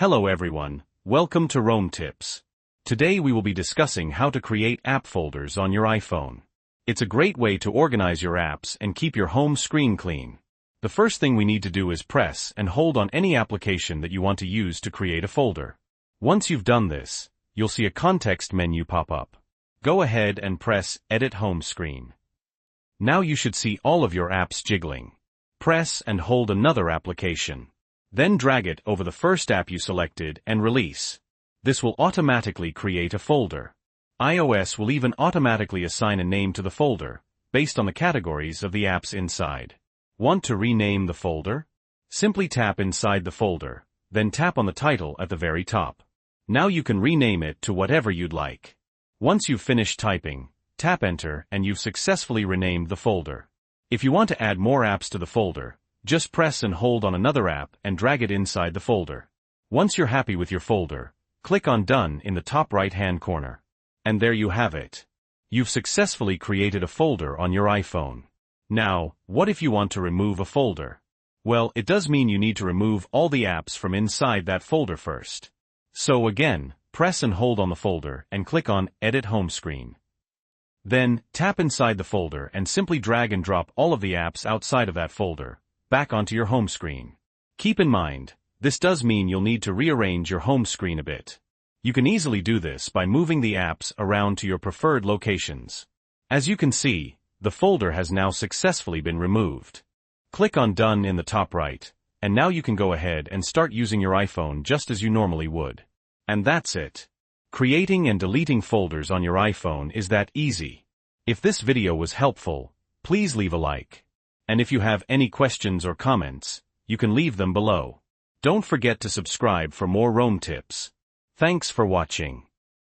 Hello everyone, welcome to Rome Tips. Today we will be discussing how to create app folders on your iPhone. It's a great way to organize your apps and keep your home screen clean. The first thing we need to do is press and hold on any application that you want to use to create a folder. Once you've done this, you'll see a context menu pop up. Go ahead and press Edit Home Screen. Now you should see all of your apps jiggling. Press and hold another application. Then drag it over the first app you selected and release. This will automatically create a folder. iOS will even automatically assign a name to the folder, based on the categories of the apps inside. Want to rename the folder? Simply tap inside the folder, then tap on the title at the very top. Now you can rename it to whatever you'd like. Once you've finished typing, tap Enter and you've successfully renamed the folder. If you want to add more apps to the folder, just press and hold on another app and drag it inside the folder. Once you're happy with your folder, click on Done in the top right-hand corner. And there you have it. You've successfully created a folder on your iPhone. Now, what if you want to remove a folder? Well, it does mean you need to remove all the apps from inside that folder first. So again, press and hold on the folder and click on Edit Home Screen. Then, tap inside the folder and simply drag and drop all of the apps outside of that folder back onto your home screen. Keep in mind, this does mean you'll need to rearrange your home screen a bit. You can easily do this by moving the apps around to your preferred locations. As you can see, the folder has now successfully been removed. Click on Done in the top right, and now you can go ahead and start using your iPhone just as you normally would. And that's it. Creating and deleting folders on your iPhone is that easy. If this video was helpful, please leave a like. And if you have any questions or comments, you can leave them below. Don't forget to subscribe for more Rome tips. Thanks for watching.